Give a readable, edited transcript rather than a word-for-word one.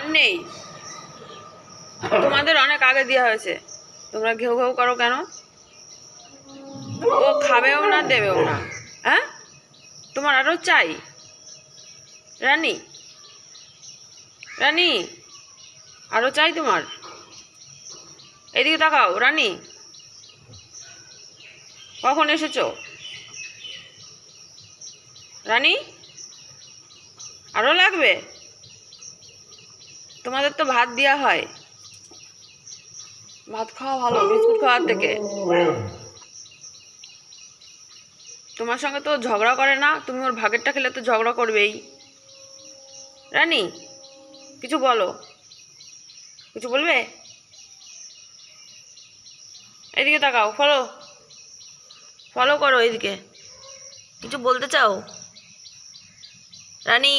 আর নেই, তোমাদের অনেক আগে দেওয়া হয়েছে। তোমরা ঘেউ ঘেউ করো কেন? ও খাবেও না, দেবেও না। হ্যাঁ, তোমার আরো চাই? রানী, রানী, আরো চাই তোমার? এদিকে তাকাও রানী, কখন এসেছো? রানী, আরো লাগবে? তোমাদের তো ভাত দেওয়া হয়, ভাত খাওয়া ভালো বিস্কুট খাওয়ার থেকে। তোমার সঙ্গে তো ঝগড়া করে না, তুমি ওর ভাগেরটা খেলে তো ঝগড়া করবেই। রানী, কিছু বলো, কিছু বলবে? এদিকে তাকাও, ফলো ফলো করো এদিকে। কিছু বলতে চাও রানী?